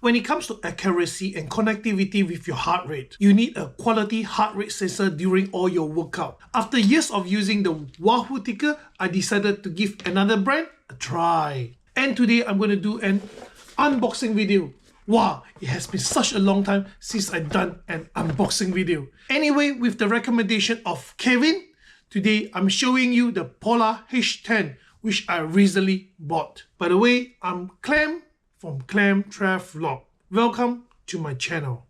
When it comes to accuracy and connectivity with your heart rate, you need a quality heart rate sensor during all your workout. After years of using the Wahoo Ticker, I decided to give another brand a try. And today I'm going to do an unboxing video. Wow, it has been such a long time since I've done an unboxing video. Anyway, with the recommendation of Kevin, today I'm showing you the Polar H10, which I recently bought. By the way, I'm Clem from Clem Travelog. Welcome to my channel.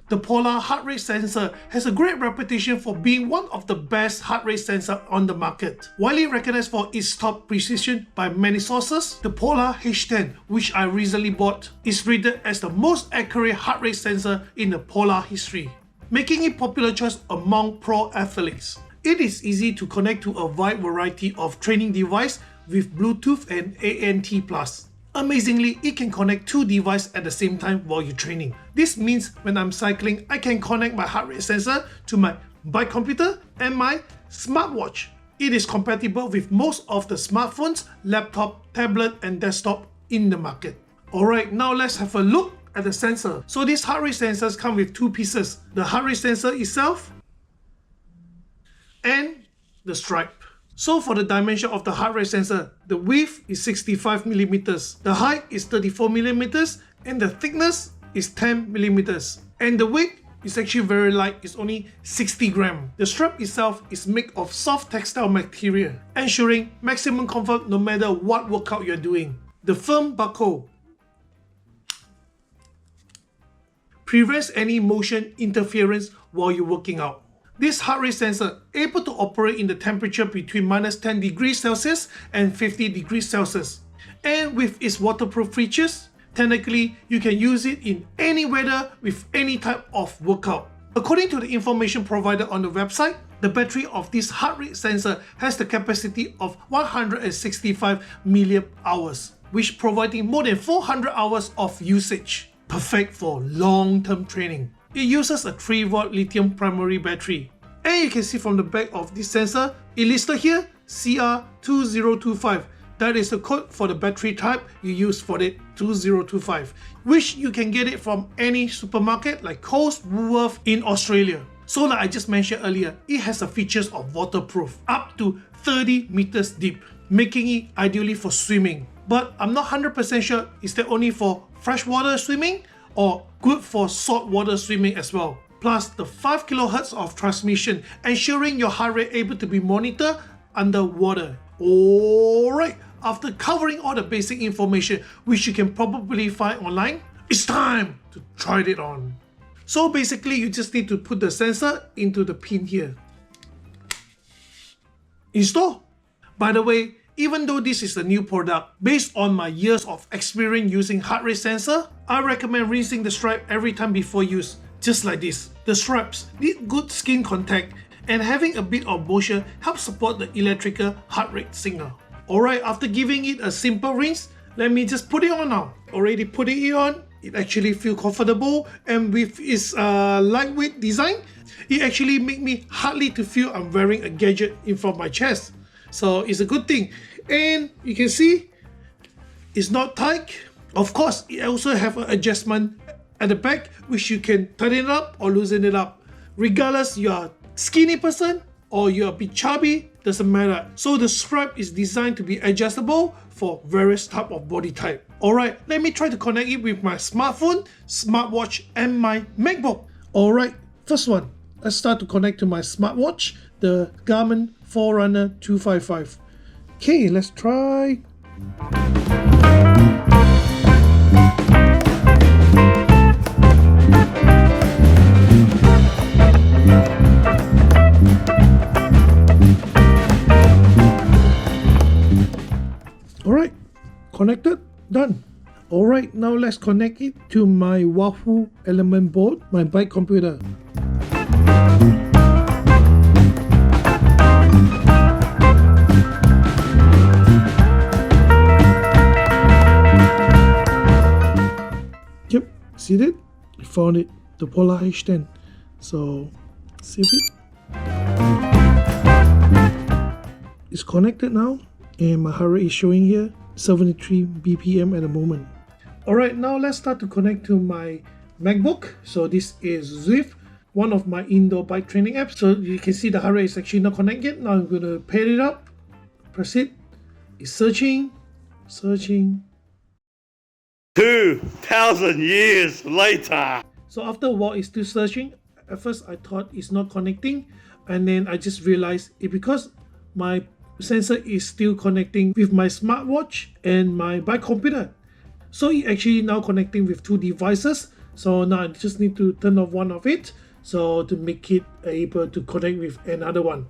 The Polar heart rate sensor has a great reputation for being one of the best heart rate sensors on the market. Widely recognized for its top precision by many sources, the Polar H10, which I recently bought, is rated as the most accurate heart rate sensor in the Polar history, making it popular choice among pro athletes. It is easy to connect to a wide variety of training devices with Bluetooth and ANT+. Amazingly, it can connect two devices at the same time while you're training. This means when I'm cycling, I can connect my heart rate sensor to my bike computer and my smartwatch. It is compatible with most of the smartphones, laptop, tablet, and desktop in the market. Alright, now let's have a look at the sensor. So these heart rate sensors come with two pieces: the heart rate sensor itself and the stripe. So for the dimension of the heart rate sensor, the width is 65mm, the height is 34mm, and the thickness is 10mm. And the weight is actually very light, it's only 60 grams. The strap itself is made of soft textile material, ensuring maximum comfort no matter what workout you're doing. The firm buckle prevents any motion interference while you're working out. This heart rate sensor able to operate in the temperature between -10 degrees Celsius and 50 degrees Celsius. And with its waterproof features, technically you can use it in any weather with any type of workout. According to the information provided on the website, the battery of this heart rate sensor has the capacity of 165 milliamp hours, which providing more than 400 hours of usage. Perfect for long-term training. It uses a 3-volt lithium primary battery. And you can see from the back of this sensor, it listed here CR2025. That is the code for the battery type you use for it, 2025, which you can get it from any supermarket like Coles, Woolworths in Australia. So like I just mentioned earlier, it has the features of waterproof, up to 30 meters deep, making it ideally for swimming. But I'm not 100% sure, is that only for freshwater swimming or good for saltwater swimming as well. Plus the 5 kHz of transmission, ensuring your heart rate able to be monitored underwater. Alright, after covering all the basic information which you can probably find online, it's time to try it on. So basically you just need to put the sensor into the pin here. Install. By the way, even though this is a new product, based on my years of experience using heart rate sensor, I recommend rinsing the stripe every time before use, just like this. The stripes need good skin contact, and having a bit of moisture helps support the electrical heart rate signal. Alright, after giving it a simple rinse, let me just put it on now. Already put it on, it actually feels comfortable, and with its lightweight design, it actually makes me hardly to feel I'm wearing a gadget in front of my chest. So it's a good thing. And you can see it's not tight. Of course, it also have an adjustment at the back which you can tighten it up or loosen it up. Regardless you are a skinny person or you're a bit chubby, doesn't matter. So the strap is designed to be adjustable for various type of body type. Alright, let me try to connect it with my smartphone, smartwatch and my MacBook. Alright, first one. Let's start to connect to my smartwatch, the Garmin Forerunner 255. Okay, let's try. Alright, connected, done. Alright, now let's connect it to my Wahoo Element board, my bike computer. Yep, see that? I found it, the Polar H10. So, save it. It's connected now, and my heart rate is showing here 73 BPM at the moment. Alright, now let's start to connect to my MacBook. So this is Zwift, one of my indoor bike training apps. So you can see the heart rate is actually not connected yet. Now I'm going to pair it up, press it, it's searching. 2,000 years later. So after a while, it's still searching. At first, I thought it's not connecting, and then I just realized it because my sensor is still connecting with my smartwatch and my bike computer. So it actually now connecting with two devices. So now I just need to turn off one of it, so to make it able to connect with another one.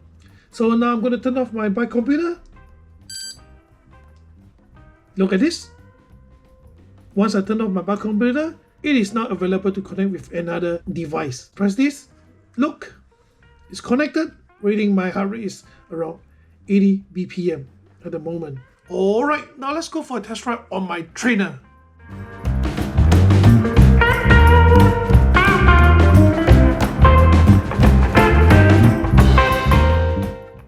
So now I'm going to turn off my bike computer. Look at this. Once I turn off my bike computer, it is now available to connect with another device. Press this. Look, it's connected. Reading my heart rate is around 80 BPM at the moment. Alright, now let's go for a test ride on my trainer.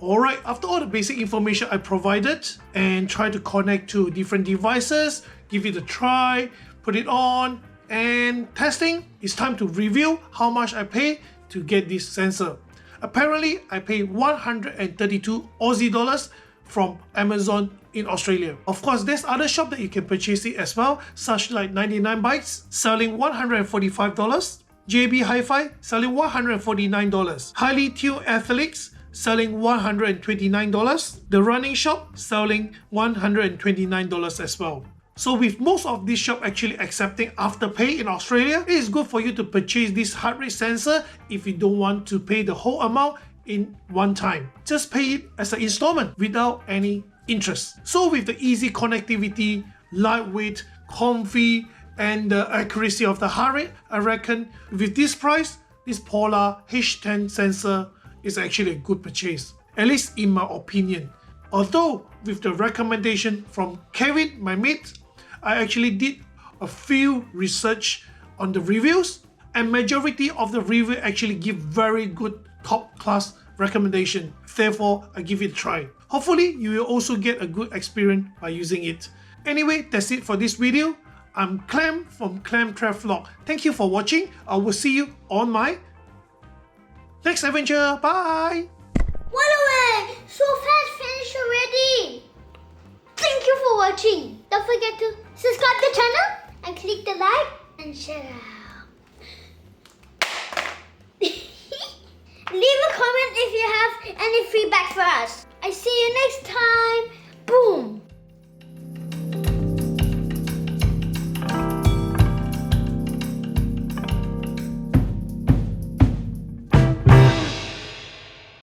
Alright, after all the basic information I provided and try to connect to different devices, give it a try, put it on, and testing, it's time to review how much I pay to get this sensor. Apparently, I pay 132 Aussie dollars from Amazon in Australia. Of course, there's other shops that you can purchase it as well, such like 99 Bikes selling $145, JB Hi-Fi selling $149, Highly Tuned Athletes selling $129, the Running Shop selling $129 as well. So with most of these shops actually accepting Afterpay in Australia, it is good for you to purchase this heart rate sensor if you don't want to pay the whole amount in one time. Just pay it as an installment without any interest. So with the easy connectivity, lightweight, comfy, and the accuracy of the heart rate, I reckon with this price, this Polar H10 sensor is actually a good purchase, at least in my opinion. Although with the recommendation from Kevin, my mate, I actually did a few research on the reviews, and majority of the review actually give very good top class recommendation. Therefore, I give it a try. Hopefully, you will also get a good experience by using it. Anyway, that's it for this video. I'm Clem from Clem Travelog. Thank you for watching. I will see you on my next adventure. Bye! What away! So fast finished already! Thank you for watching. Don't forget to subscribe to the channel and click the like and share out. Leave a comment if you have any feedback for us. I see you next time. Boom!